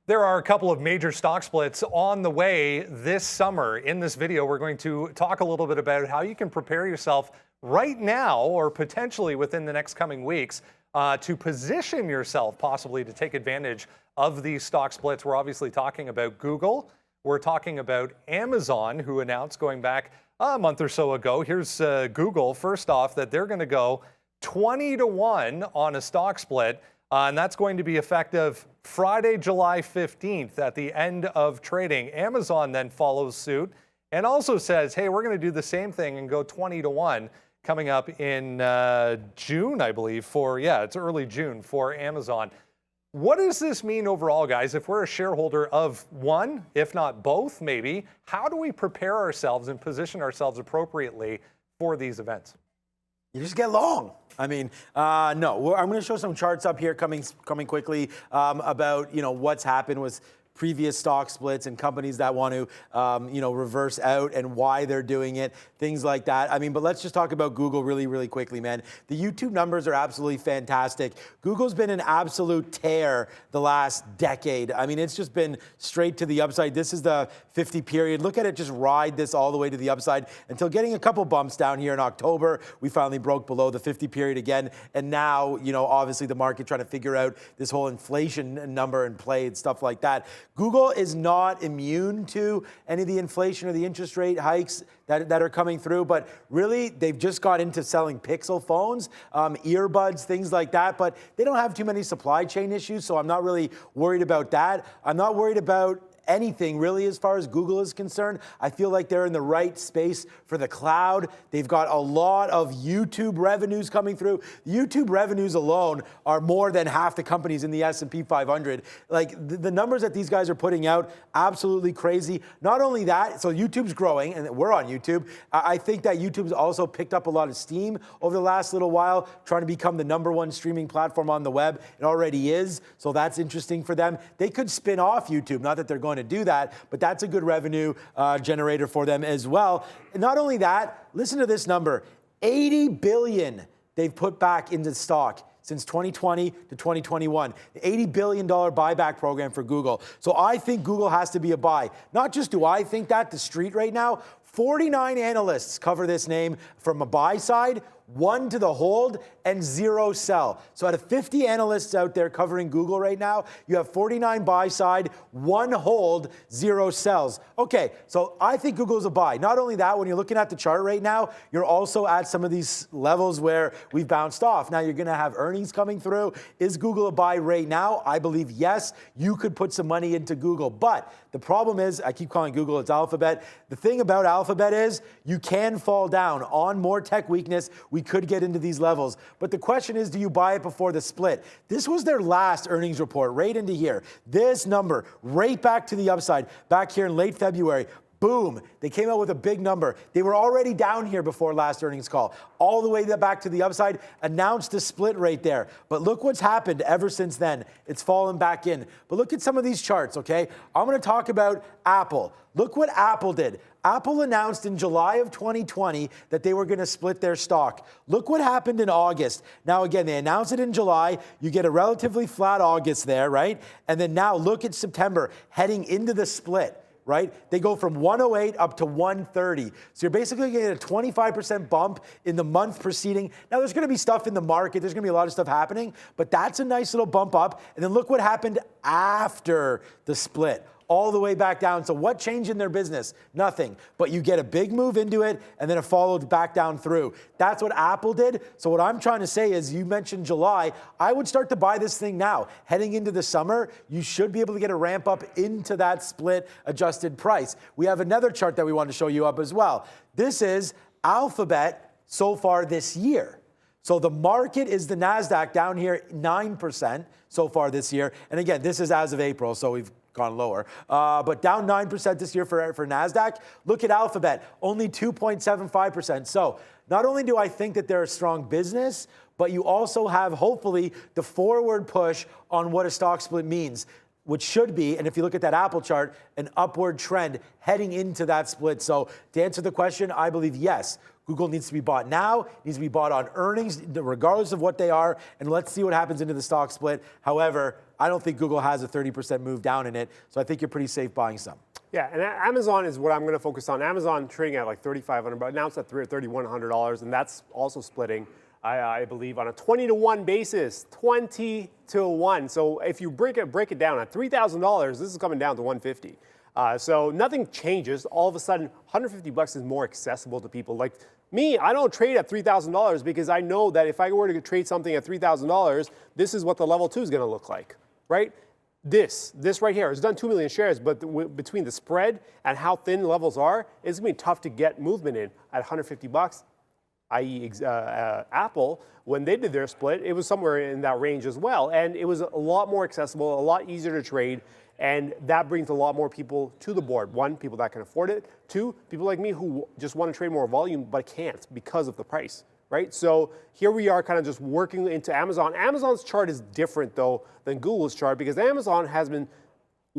There are a couple of major stock splits on the way this summer. In this video, we're going to talk a little bit about how you can prepare yourself right now or potentially within the next coming weeks to position yourself possibly to take advantage of these stock splits. We're obviously talking about Google. We're talking about Amazon, who announced going back a month or so ago. Here's Google, first off, that they're going to go 20-1 on a stock split. And that's going to be effective Friday, July 15th at the end of trading. Amazon then follows suit and also says, hey, we're going to do the same thing and go 20-1 coming up in June, I believe, it's early June for Amazon. What does this mean overall, guys? If we're a shareholder of one, if not both, maybe, how do we prepare ourselves and position ourselves appropriately for these events? You just get long. I mean, no, I'm going to show some charts up here coming quickly about, what's happened with previous stock splits and companies that want to, reverse out and why they're doing it, things like that. I mean, but let's just talk about Google really, really quickly, man. The YouTube numbers are absolutely fantastic. Google's been an absolute tear the last decade. I mean, it's just been straight to the upside. This is the 50 period. Look at it just ride this all the way to the upside until getting a couple bumps down here in October. We finally broke below the 50 period again. And now, obviously the market trying to figure out this whole inflation number and play and stuff like that. Google is not immune to any of the inflation or the interest rate hikes that are coming through, but really they've just got into selling Pixel phones, earbuds, things like that, but they don't have too many supply chain issues, so I'm not really worried about that. I'm not worried about anything really as far as Google is concerned. I feel like they're in the right space for the cloud. They've got a lot of YouTube revenues coming through. YouTube revenues alone are more than half the companies in the S&P 500. Like the numbers that these guys are putting out, absolutely crazy. Not only that, so YouTube's growing and we're on YouTube. I think that YouTube's also picked up a lot of steam over the last little while, trying to become the #1 streaming platform on the web. It already is, so that's interesting for them. They could spin off YouTube, not that they're going to do that, but that's a good revenue generator for them as well. And not only that, listen to this number, 80 billion they've put back into stock since 2020 to 2021, the $80 billion buyback program for Google. So I think Google has to be a buy. Not just do I think that, the street right now, 49 analysts cover this name from a buy side, 1 to the hold, and 0 sell. So out of 50 analysts out there covering Google right now, you have 49 buy side, 1 hold, 0 sells. Okay, so I think Google's a buy. Not only that, when you're looking at the chart right now, you're also at some of these levels where we've bounced off. Now you're gonna have earnings coming through. Is Google a buy right now? I believe yes, you could put some money into Google. But the problem is, I keep calling Google, it's Alphabet. The thing about Alphabet is you can fall down on more tech weakness. We could get into these levels. But the question is, do you buy it before the split? This was their last earnings report, right into here. This number, right back to the upside, back here in late February. Boom, they came out with a big number. They were already down here before last earnings call. All the way back to the upside, announced a split right there. But look what's happened ever since then. It's fallen back in. But look at some of these charts, okay? I'm gonna talk about Apple. Look what Apple did. Apple announced in July of 2020 that they were gonna split their stock. Look what happened in August. Now again, they announced it in July. You get a relatively flat August there, right? And then now look at September, heading into the split. Right? They go from 108 up to 130. So you're basically getting a 25% bump in the month preceding. Now there's gonna be stuff in the market, there's gonna be a lot of stuff happening, but that's a nice little bump up. And then look what happened after the split. All the way back down. So what changed in their business? Nothing. But you get a big move into it and then it followed back down through. That's what Apple did. So what I'm trying to say is, you mentioned July, I would start to buy this thing now. Heading into the summer, you should be able to get a ramp up into that split adjusted price. We have another chart that we want to show you up as well. This is Alphabet so far this year. So the market is the NASDAQ down here 9% so far this year. And again, this is as of April, so we've gone lower, but down 9% this year for NASDAQ. Look at Alphabet, only 2.75%. So not only do I think that they're a strong business, but you also have hopefully the forward push on what a stock split means, which should be, and if you look at that Apple chart, an upward trend heading into that split. So to answer the question, I believe yes, Google needs to be bought now, needs to be bought on earnings, regardless of what they are, and let's see what happens into the stock split. However, I don't think Google has a 30% move down in it. So I think you're pretty safe buying some. Yeah, and Amazon is what I'm going to focus on. Amazon trading at like $3,500, but now it's at $3,100, and that's also splitting, I believe, on a 20-to-1 basis. 20-to-1. So if you break it down at $3,000, this is coming down to $150. So nothing changes. All of a sudden, $150 is more accessible to people. Like me, I don't trade at $3,000 because I know that if I were to trade something at $3,000, this is what the level 2 is going to look like, right? This right here, it's done 2 million shares, but between the spread and how thin levels are, it's going to be tough to get movement in at $150, i.e. Apple. When they did their split, it was somewhere in that range as well. And it was a lot more accessible, a lot easier to trade. And that brings a lot more people to the board. One, people that can afford it. Two, people like me who just want to trade more volume but can't because of the price, right? So here we are kind of just working into Amazon. Amazon's chart is different, though, than Google's chart because Amazon has been,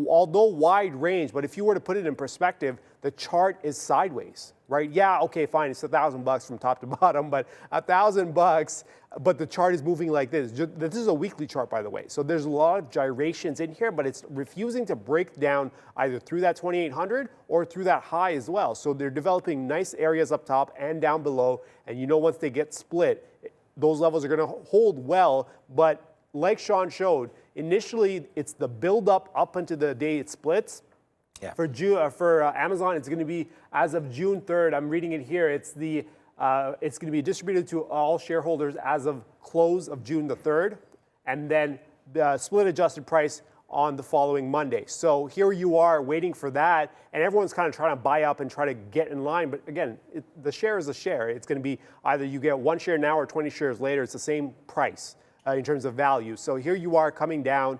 although wide range, but if you were to put it in perspective, the chart is sideways, right? Yeah, okay, fine, it's $1,000 from top to bottom, but $1,000, but the chart is moving like this. This is a weekly chart, by the way. So there's a lot of gyrations in here, but it's refusing to break down either through that 2,800 or through that high as well. So they're developing nice areas up top and down below, and you know once they get split, those levels are gonna hold well, but like Shawn showed, initially it's the build up into the day it splits. Yeah. For Amazon, it's going to be as of June 3rd. I'm reading it here. It's going to be distributed to all shareholders as of close of June the 3rd, and then the split adjusted price on the following Monday. So here you are waiting for that, and everyone's kind of trying to buy up and try to get in line. But again, the share is a share. It's going to be either you get 1 share now or 20 shares later. It's the same price in terms of value. So here you are coming down.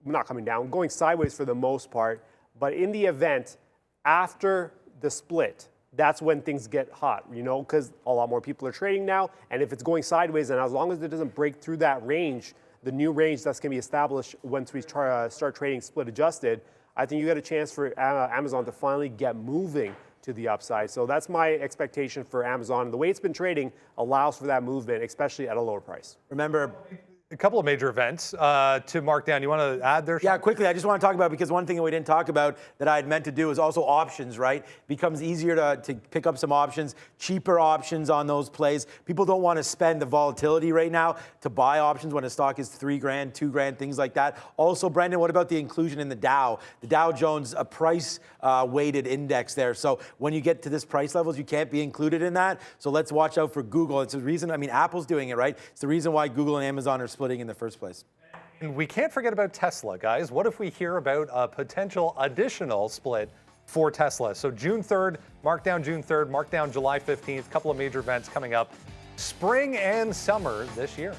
Not coming down, going sideways for the most part. But in the event, after the split, that's when things get hot, you know, because a lot more people are trading now. And if it's going sideways, and as long as it doesn't break through that range, the new range that's going to be established once we start trading split adjusted, I think you got a chance for Amazon to finally get moving to the upside. So that's my expectation for Amazon. The way it's been trading allows for that movement, especially at a lower price. Remember, a couple of major events to mark down. You want to add there? Yeah, quickly, I just want to talk about, because one thing that we didn't talk about that I had meant to do is also options, right? It becomes easier to pick up some options, cheaper options on those plays. People don't want to spend the volatility right now to buy options when a stock is $3 grand, $2 grand, things like that. Also, Brendan, what about the inclusion in the Dow? The Dow Jones, a price weighted index there. So when you get to this price levels, you can't be included in that. So let's watch out for Google. It's the reason, I mean, Apple's doing it, right? It's the reason why Google and Amazon are splitting in the first place. And we can't forget about Tesla, guys. What if we hear about a potential additional split for Tesla? So June 3rd, mark down June 3rd, mark down July 15th, couple of major events coming up spring and summer this year.